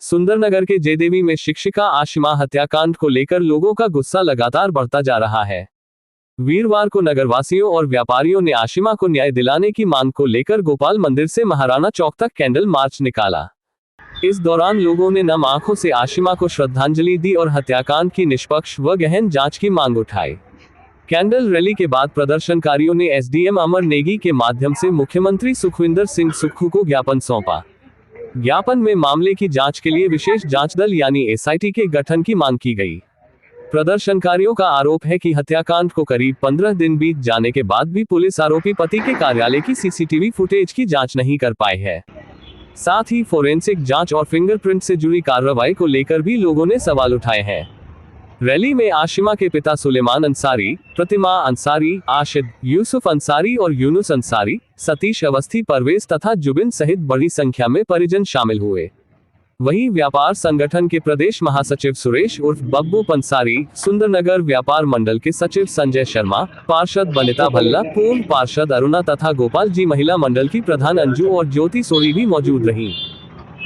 सुंदरनगर के जयदेवी में शिक्षिका आशिमा हत्याकांड को लेकर लोगों का गुस्सा लगातार बढ़ता जा रहा है। वीरवार को नगरवासियों और व्यापारियों ने आशिमा को न्याय दिलाने की मांग को लेकर गोपाल मंदिर से महाराणा चौक तक कैंडल मार्च निकाला। इस दौरान लोगों ने नम आंखों से आशिमा को श्रद्धांजलि दी और हत्याकांड की निष्पक्ष व गहन जांच की मांग उठाई। कैंडल रैली के बाद प्रदर्शनकारियों ने एसडीएम अमर नेगी के माध्यम से मुख्यमंत्री सुखविंदर सिंह सुक्खू को ज्ञापन सौंपा। ज्ञापन में मामले की जांच के लिए विशेष जांच दल यानी एसआईटी के गठन की मांग की गई। प्रदर्शनकारियों का आरोप है कि हत्याकांड को करीब 15 दिन बीत जाने के बाद भी पुलिस आरोपी पति के कार्यालय की सीसीटीवी फुटेज की जांच नहीं कर पाई है। साथ ही फोरेंसिक जांच और फिंगरप्रिंट से जुड़ी कार्रवाई को लेकर भी लोगों ने सवाल उठाए हैं। रैली में आशिमा के पिता सुलेमान अंसारी, प्रतिमा अंसारी, आशिद, यूसुफ अंसारी और यूनुस अंसारी, सतीश अवस्थी, परवेज तथा जुबिन सहित बड़ी संख्या में परिजन शामिल हुए। वहीं व्यापार संगठन के प्रदेश महासचिव सुरेश उर्फ बब्बू पंसारी, सुंदरनगर व्यापार मंडल के सचिव संजय शर्मा, पार्षद बनिता भल्ला, पूर्व पार्षद अरुणा तथा गोपाल जी महिला मंडल की प्रधान अंजू और ज्योति सोरी भी मौजूद रहीं।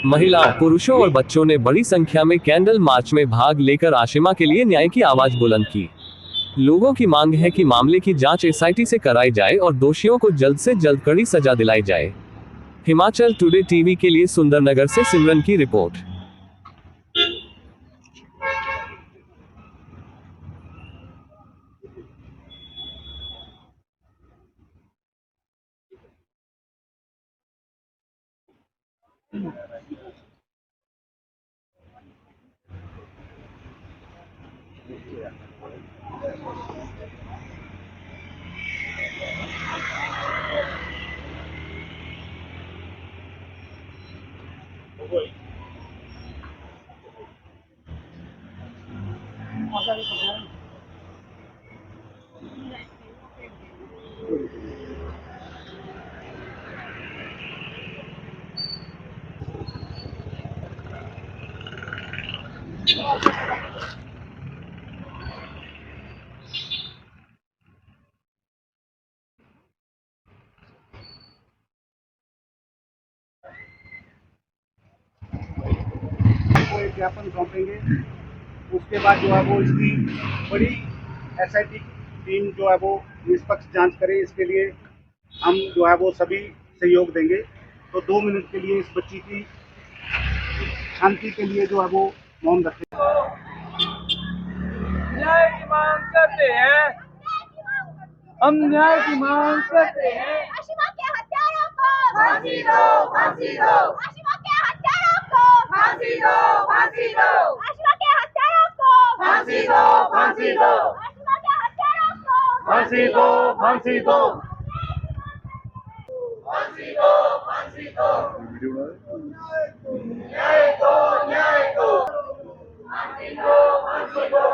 महिलाओं, पुरुषों और बच्चों ने बड़ी संख्या में कैंडल मार्च में भाग लेकर आशिमा के लिए न्याय की आवाज बुलंद की। लोगों की मांग है कि मामले की जांच एसआईटी से कराई जाए और दोषियों को जल्द से जल्द कड़ी सजा दिलाई जाए। हिमाचल टुडे टीवी के लिए सुंदरनगर से सिमरन की रिपोर्ट। को एक ज्ञापन सौंपेंगे। उसके बाद जो है वो इसकी बड़ी एसआईटी टीम जो है वो निष्पक्ष जांच करे। इसके लिए हम जो है वो सभी सहयोग देंगे। तो 2 मिनट के लिए इस बच्ची की शांति के लिए जो है वो मौन रखें। न्याय की मांग करते हैं, हम न्याय की मांग करते हैं। आशिमा के हत्यारों को फांसी दो, फांसी दो। आशिमा के हत्यारों को फांसी दो, फांसी दो। आशिमा के हत्यारों को फांसी दो, फांसी दो। आशिमा के हत्यारों को फांसी दो, फांसी दो। फांसी दो, फांसी दो। न्याय दो, न्याय दो। फांसी दो, फांसी दो।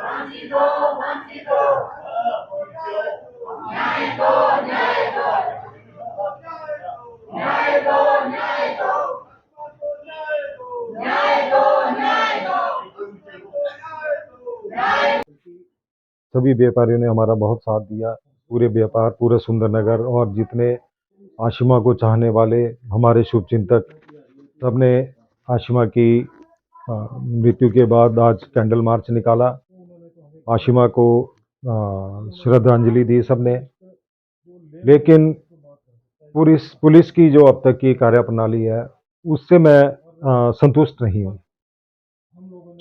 फांसी दो, फांसी दो। न्याय दो, न्याय दो। न्याय दो, न्याय दो। न्याय दो, न्याय दो। सभी व्यापारियों ने हमारा बहुत साथ दिया। पूरे व्यापार, पूरे सुंदरनगर और जितने आशिमा को चाहने वाले हमारे शुभचिंतक, सबने आशिमा की मृत्यु के बाद आज कैंडल मार्च निकाला। आशिमा को श्रद्धांजलि दी सबने। लेकिन पुलिस की जो अब तक की कार्यप्रणाली है उससे मैं संतुष्ट नहीं हूँ।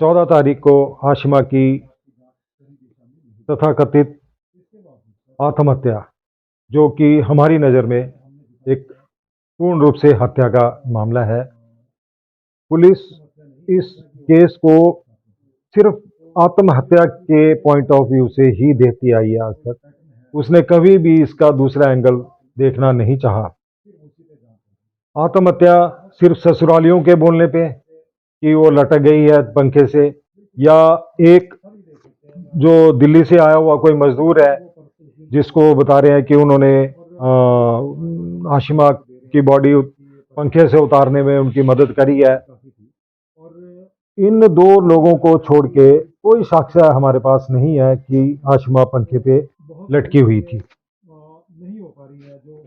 14 तारीख को आशिमा की तथाकथित आत्महत्या, जो कि हमारी नज़र में एक पूर्ण रूप से हत्या का मामला है। पुलिस इस केस को सिर्फ आत्महत्या के पॉइंट ऑफ व्यू से ही देखती आई है आज तक। उसने कभी भी इसका दूसरा एंगल देखना नहीं चाहा। आत्महत्या सिर्फ ससुरालियों के बोलने पे कि वो लटक गई है पंखे से, या एक जो दिल्ली से आया हुआ कोई मजदूर है जिसको बता रहे हैं कि उन्होंने आशिमा की बॉडी पंखे से उतारने में उनकी मदद करी है। इन 2 लोगों को छोड़ के कोई साक्ष्य हमारे पास नहीं है कि आशिमा पंखे पे लटकी हुई थी।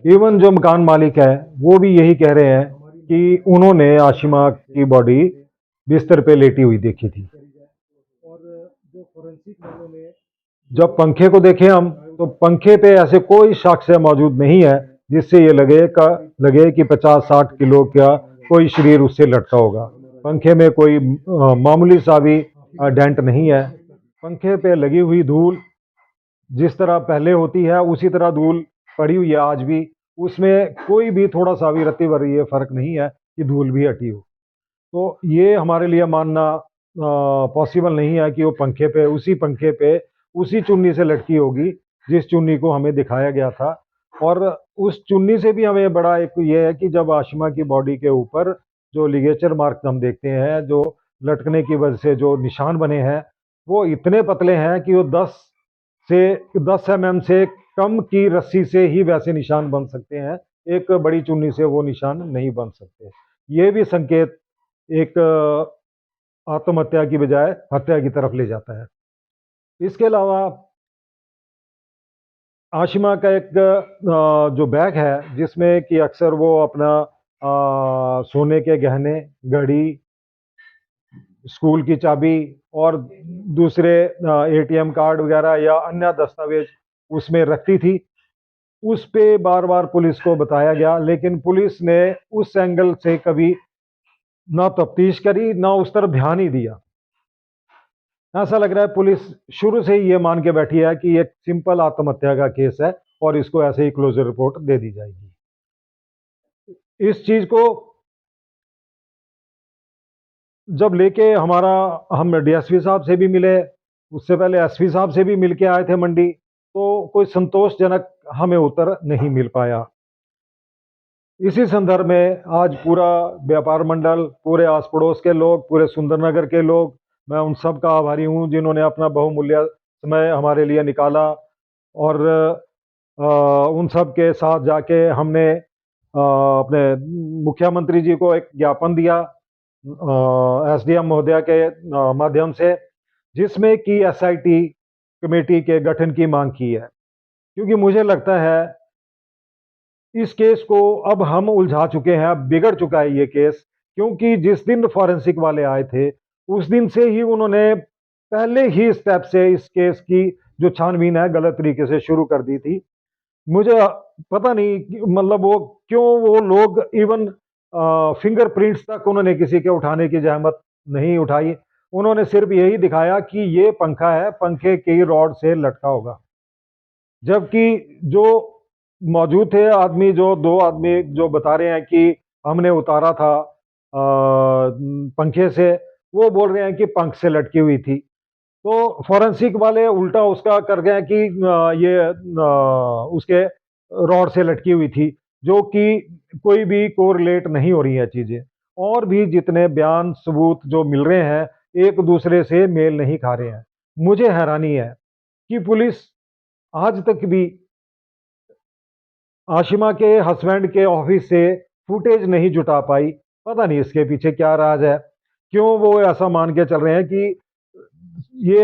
इवन जो मकान मालिक है वो भी यही कह रहे हैं कि उन्होंने आशिमा की बॉडी बिस्तर पे लेटी हुई देखी थी। और जो फोरेंसिक वालों ने जब पंखे को देखे हम, तो पंखे पे ऐसे कोई साक्ष्य मौजूद नहीं है जिससे ये लगे कि 50-60 किलो का कोई शरीर उससे लटका होगा। पंखे में कोई मामूली सा भी डेंट नहीं है। पंखे पे लगी हुई धूल जिस तरह पहले होती है उसी तरह धूल पड़ी हुई है आज भी। उसमें कोई भी थोड़ा सा भी रत्ती भर ये फर्क नहीं है कि धूल भी हटी हो। तो ये हमारे लिए मानना पॉसिबल नहीं है कि वो पंखे पे उसी चुन्नी से लटकी होगी जिस चुन्नी को हमें दिखाया गया था। और उस चुन्नी से भी हमें बड़ा एक ये है कि जब आशिमा की बॉडी के ऊपर जो लिगेचर मार्क हम देखते हैं, जो लटकने की वजह से जो निशान बने हैं, वो इतने पतले हैं कि वो 10 mm से कम की रस्सी से ही वैसे निशान बन सकते हैं। एक बड़ी चुन्नी से वो निशान नहीं बन सकते। ये भी संकेत एक आत्महत्या की बजाय हत्या की तरफ ले जाता है। इसके अलावा आशिमा का एक जो बैग है जिसमें कि अक्सर वो अपना सोने के गहने, घड़ी, स्कूल की चाबी और दूसरे एटीएम कार्ड वगैरह या अन्य दस्तावेज उसमें रखती थी। उस पे बार बार पुलिस को बताया गया, लेकिन पुलिस ने उस एंगल से कभी ना तफ्तीश करी ना उस तरफ ध्यान ही दिया। ऐसा लग रहा है पुलिस शुरू से ही ये मान के बैठी है कि एक सिंपल आत्महत्या का केस है और इसको ऐसे ही क्लोजर रिपोर्ट दे दी जाएगी। इस चीज को जब लेके हम डीएसपी साहब से भी मिले, उससे पहले एसपी साहब से भी मिल के आए थे मंडी, तो कोई संतोषजनक हमें उत्तर नहीं मिल पाया। इसी संदर्भ में आज पूरा व्यापार मंडल, पूरे आस पड़ोस के लोग, पूरे सुंदरनगर के लोग, मैं उन सब का आभारी हूं जिन्होंने अपना बहुमूल्य समय हमारे लिए निकाला। और उन सब के साथ जाके हमने अपने मुख्यमंत्री जी को एक ज्ञापन दिया एसडीएम महोदया के माध्यम से, जिसमें कि एसआईटी कमेटी के गठन की मांग की है। क्योंकि मुझे लगता है इस केस को अब हम उलझा चुके हैं, अब बिगड़ चुका है ये केस। क्योंकि जिस दिन फॉरेंसिक वाले आए थे उस दिन से ही उन्होंने पहले ही स्टेप से इस केस की जो छानबीन है गलत तरीके से शुरू कर दी थी। मुझे पता नहीं मतलब वो क्यों वो लोग इवन फिंगरप्रिंट्स तक उन्होंने किसी के उठाने की जहमत नहीं उठाई। उन्होंने सिर्फ यही दिखाया कि ये पंखा है, पंखे की रॉड से लटका होगा। जबकि जो मौजूद थे आदमी, जो 2 आदमी जो बता रहे हैं कि हमने उतारा था पंखे से, वो बोल रहे हैं कि पंख से लटकी हुई थी। तो फॉरेंसिक वाले उल्टा उसका कर गए कि ये उसके रॉड से लटकी हुई थी, जो कि कोई भी कोरिलेट नहीं हो रही है चीजें। और भी जितने बयान सबूत जो मिल रहे हैं एक दूसरे से मेल नहीं खा रहे हैं। मुझे हैरानी है कि पुलिस आज तक भी आशिमा के हस्बैंड के ऑफिस से फुटेज नहीं जुटा पाई। पता नहीं इसके पीछे क्या राज है, क्यों वो ऐसा मान के चल रहे हैं कि ये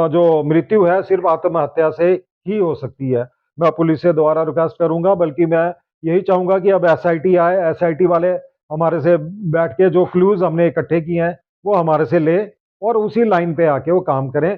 जो मृत्यु है सिर्फ आत्महत्या से ही हो सकती है। मैं पुलिस से दोबारा रिक्वेस्ट करूंगा, बल्कि मैं यही चाहूंगा कि अब एसआईटी आए, एसआईटी वाले हमारे से बैठ के जो क्लूज हमने इकट्ठे किए हैं वो हमारे से ले और उसी लाइन पे आके वो काम करें